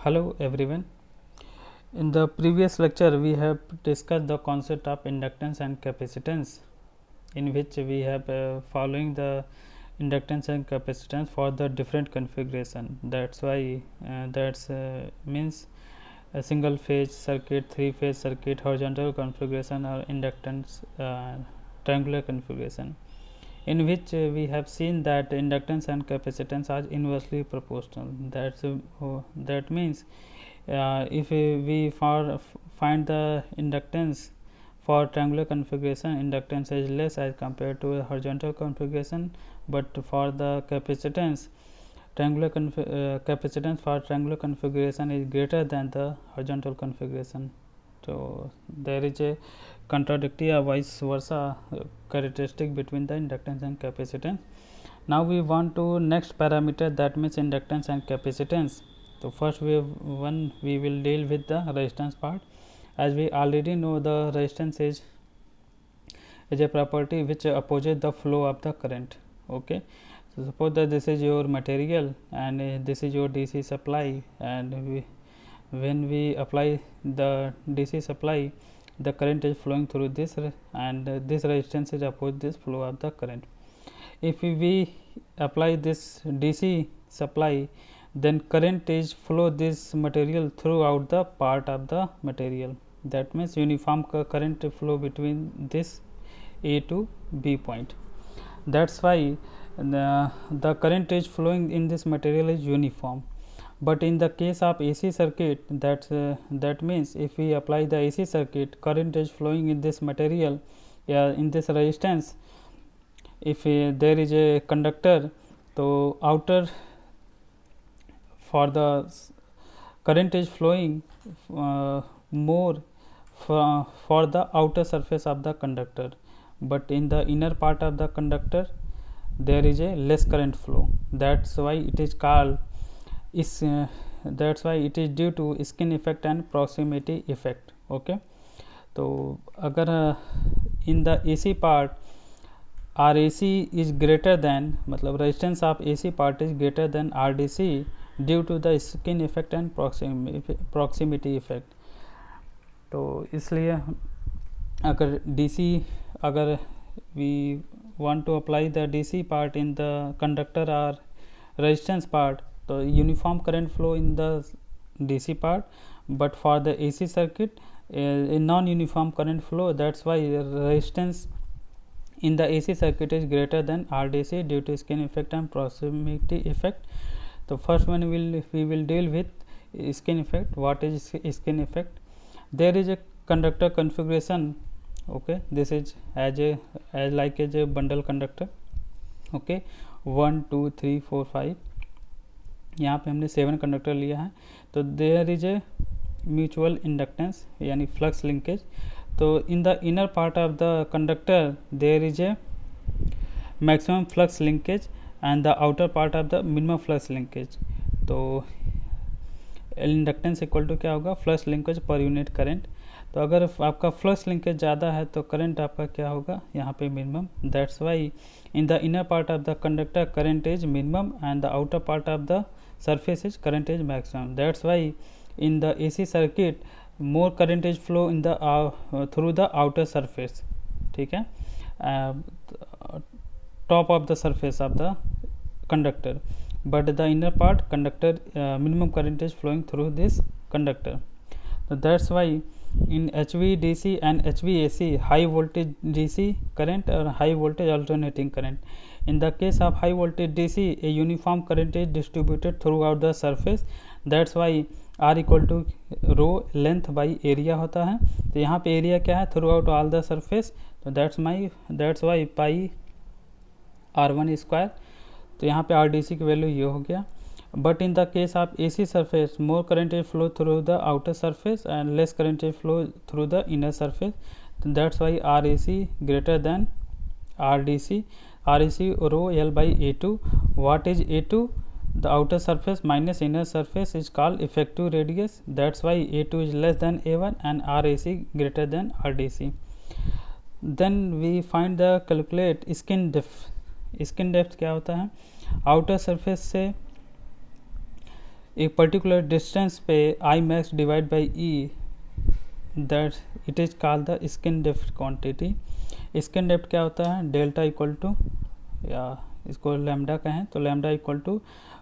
Hello everyone. In the previous lecture, we have discussed the concept of inductance and capacitance, in which we have following the inductance and capacitance for the different configuration. That's why that's means a single phase circuit, three phase circuit, horizontal configuration, or inductance triangular configuration, in which we have seen that inductance and capacitance are inversely proportional. That means if we find the inductance for triangular configuration, inductance is less as compared to a horizontal configuration, but for the capacitance, capacitance for triangular configuration is greater than the horizontal configuration. So there is a contradictory or vice versa characteristic between the inductance and capacitance. Now we want to next parameter, that means inductance and capacitance. So first we will deal with the resistance part. As we already know, the resistance is a property which opposes the flow of the current. Okay, so suppose that this is your material and this is your DC supply, and when we apply the DC supply, the current is flowing through this, and this resistance is oppose this flow of the current. If we apply this DC supply, then current is flow this material throughout the part of the material. That means uniform current flow between this A to B point. That's why the current is flowing in this material is uniform. But in the case of AC circuit, that means if we apply the AC circuit, current is flowing in this material, in this resistance. If there is a conductor, so outer for the current is flowing more for the outer surface of the conductor, but in the inner part of the conductor there is a less current flow. That's why it is called that's why it is due to skin effect and proximity effect. Okay, so agar in the AC part RAC is greater than, मतलब resistance of AC part is greater than RDC due to the skin effect and proximity effect. तो इसलिए अगर DC, अगर we want to apply the DC part in the conductor or resistance part, तो uniform current flow in the DC part, but for the AC circuit a non-uniform current flow. That's why resistance in the AC circuit is greater than RDC due to skin effect and proximity effect. So first one we will deal with skin effect. What is skin effect? There is a conductor configuration. Okay, this is as a bundle conductor. Okay, 1 2 3 4 5, यहाँ पे हमने 7 conductor लिया है. तो there is a mutual inductance यानी flux linkage. तो in the inner part of the conductor there is a maximum flux linkage and the outer part of the minimum flux linkage. तो inductance equal to क्या होगा, flux linkage per unit current. तो अगर आपका flux linkage ज़्यादा है तो current आपका क्या होगा, यहाँ पे minimum. That's why in the inner part of the conductor current is minimum and the outer part of the surface is current is maximum. That's why in the AC circuit more current is flow in the through the outer surface. ठीक है, top of the surface of the conductor, but the inner part conductor minimum current is flowing through this conductor. So that's why in HVDC and HVAC, high voltage DC current or high voltage alternating current. In the case of high voltage DC, a uniform current is distributed throughout the surface. That's why R equal to rho length by area होता है. तो यहाँ पे area क्या है, throughout all the surface. तो that's why pi R1 square. तो यहाँ पे RDC की वैल्यू ये हो गया. But in the case of AC surface, more current is flow through the outer surface and less current is flow through the inner surface. So that's why RAC greater than RDC. RAC rho L by A2. What is A2? The outer surface minus inner surface is called effective radius. That's why A2 is less than A1 and RAC greater than RDC. Then we find the calculate skin depth. Skin depth क्या होता है, outer surface से एक particular distance पे I max divide by E, that it is called the skin depth quantity. Skin depth क्या होता है, delta equal to, या इसको लैम्डा कहें तो lambda equal to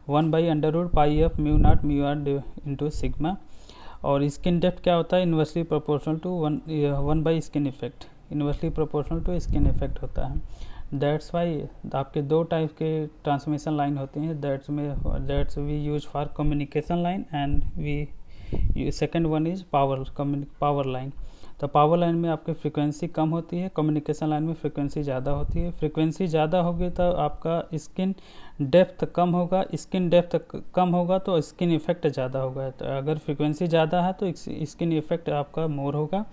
1/√πf mu not mu r into sigma. और skin depth क्या होता है, inversely proportional to 1 skin effect, inversely proportional to skin effect होता है। दैट्स वाई आपके दो टाइप के ट्रांसमिशन लाइन होती हैं, that's we use for communication line and we second one is power line. तो पावर लाइन में आपकी फ्रीक्वेंसी कम होती है, कम्युनिकेशन लाइन में फ्रीक्वेंसी ज़्यादा होती है। फ्रीक्वेंसी ज़्यादा होगी तो आपका स्किन डेप्थ कम होगा, स्किन डेप्थ कम होगा तो स्किन इफेक्ट ज़्यादा होगा। तो अगर फ्रीक्वेंसी ज़्यादा है तो स्किन इफेक्ट आपका मोर होगा,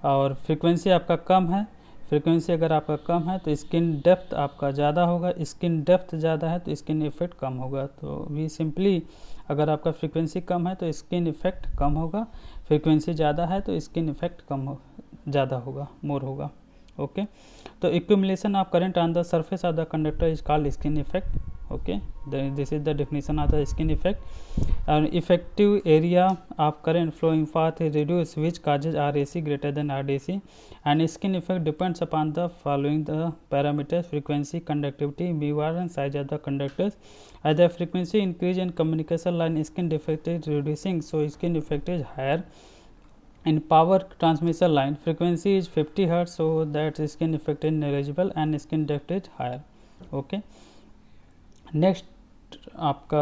और फ्रीक्वेंसी आपका कम है, फ्रीक्वेंसी अगर आपका कम है तो स्किन डेप्थ आपका ज़्यादा होगा, स्किन डेप्थ ज़्यादा है तो स्किन इफेक्ट कम होगा। तो वी सिंपली, अगर आपका फ्रीक्वेंसी कम है तो स्किन इफेक्ट कम होगा, फ्रीक्वेंसी ज़्यादा है तो स्किन इफेक्ट ज़्यादा होगा, मोर होगा। ओके, तो accumulation of current on the surface of the conductor is called skin effect. Okay, this is the definition of the skin effect. और effective area of current flowing path is reduced which causes RAC greater than RDC, and skin effect depends upon the following the parameters: frequency, conductivity, mu r, and size of the conductors. As the frequency increase in communication line, skin defect is reducing, so skin effect is higher. In power transmission line, frequency is 50 Hz, so that skin effect is negligible and skin defect is higher. Okay, next आपका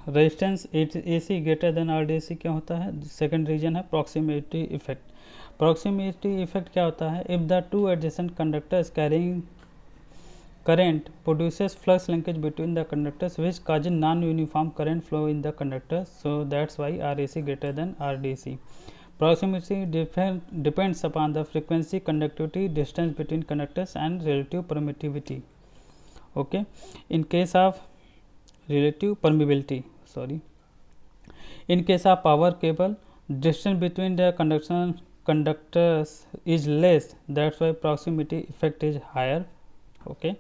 resistance AC greater than RDC क्या होता है, second reason है proximity effect. Proximity effect क्या होता है, if the two adjacent conductors carrying current produces flux linkage between the conductors which cause non uniform current flow in the conductors, so that's why RAC greater than RDC. Proximity depends upon the frequency, conductivity, distance between conductors, and relative permittivity. Okay, in case of relative permeability, in case of power cable, distance between the conductors is less, that's why proximity effect is higher. Okay,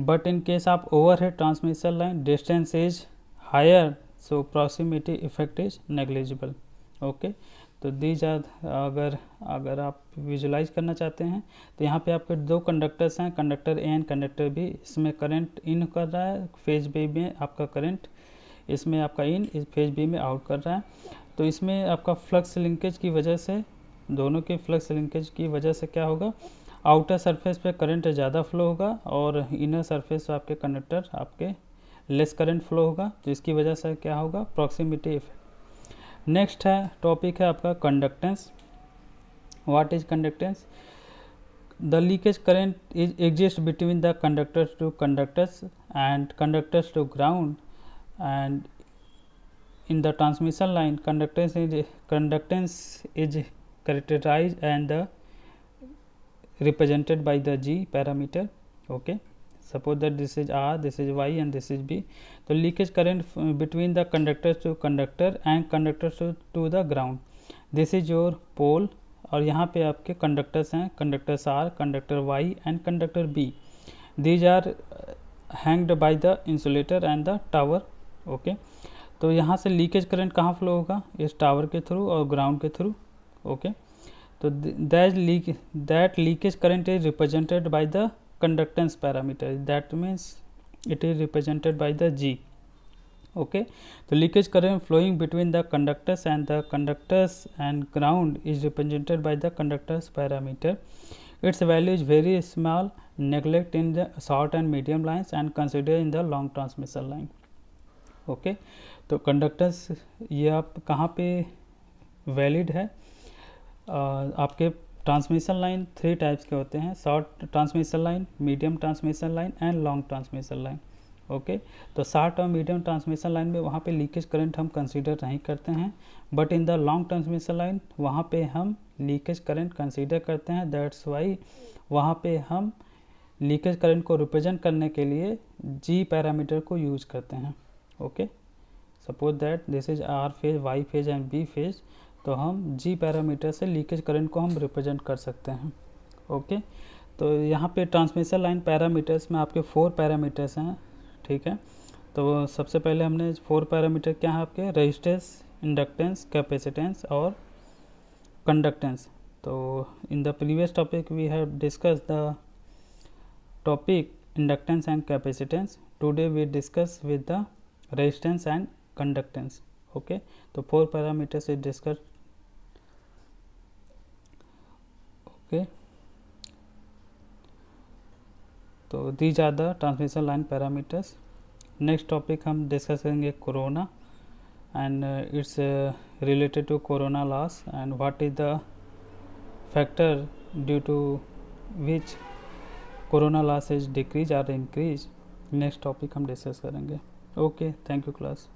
but in case of overhead transmission line, distance is higher, so proximity effect is negligible. Okay, तो these are, अगर आप visualise करना चाहते हैं तो यहाँ पे आपके दो कंडक्टर्स हैं, conductor A and conductor B. इसमें करंट इन कर रहा है, फेज बी में आपका करंट, इसमें आपका इन, इस फेज बी में आउट कर रहा है। तो इसमें आपका फ्लक्स लिंकेज की वजह से, दोनों के फ्लक्स लिंकेज की वजह से क्या होगा, आउटर सरफेस पे करंट ज़्यादा फ्लो होगा और इनर सरफेस पे आपके कंडक्टर आपके लेस करंट फ्लो होगा। तो इसकी वजह से क्या होगा, प्रॉक्सिमिटी इफेक्ट। नेक्स्ट है टॉपिक है आपका conductance. What is conductance, the leakage current is exist between the conductors to conductors and conductors to ground, and in the transmission line conductance is characterized and represented by the G parameter. Okay, suppose that this is R, this is Y, and this is B. तो leakage current between the conductors to conductor and conductors to the ground, this is your pole. और यहाँ पे आपके conductors हैं, conductors R, conductor Y and conductor B. These are hanged by the insulator and the tower. Okay, तो यहाँ से leakage current कहाँ flow होगा, इस टावर के थ्रू और ग्राउंड के थ्रू। ओके, तो that leakage current is represented by the conductance parameter, that means it is represented by the G. Okay, so leakage current flowing between the conductors and ground is represented by the conductance parameter. Its value is very small, neglect in the short and medium lines and consider in the long transmission line. Okay, तो conductance ये आप कहाँ पे valid है, आपके transmission line 3 types के होते हैं, short transmission line, medium transmission line and long transmission line. Okay, तो शॉर्ट और मीडियम ट्रांसमिशन लाइन में वहाँ पे लीकेज करंट हम कंसीडर नहीं करते हैं, but in the long transmission line वहाँ पे हम लीकेज करंट कंसीडर करते हैं। दैट्स वाई वहाँ पे हम लीकेज करंट को रिप्रेजेंट करने के लिए जी पैरामीटर को यूज करते हैं। Okay, suppose that this is R phase, Y phase and B phase, तो हम जी पैरामीटर से लीकेज करंट को हम रिप्रेजेंट कर सकते हैं। ओके, तो यहाँ पे ट्रांसमिशन लाइन पैरामीटर्स में आपके 4 पैरामीटर्स हैं, ठीक है। तो सबसे पहले हमने 4 पैरामीटर क्या है आपके, रेजिस्टेंस, इंडक्टेंस, कैपेसिटेंस और कंडक्टेंस. तो in the previous topic we have discuss the topic inductance and capacitance. Today we discuss with the resistance and conductance. Okay, so 4 parameters is discussed. Okay, so these are the transmission line parameters. Next topic हम discuss करेंगे corona and it's related to corona loss and what is the factor due to which corona loss is decrease और increase. Next topic हम discuss करेंगे. Okay, thank you class.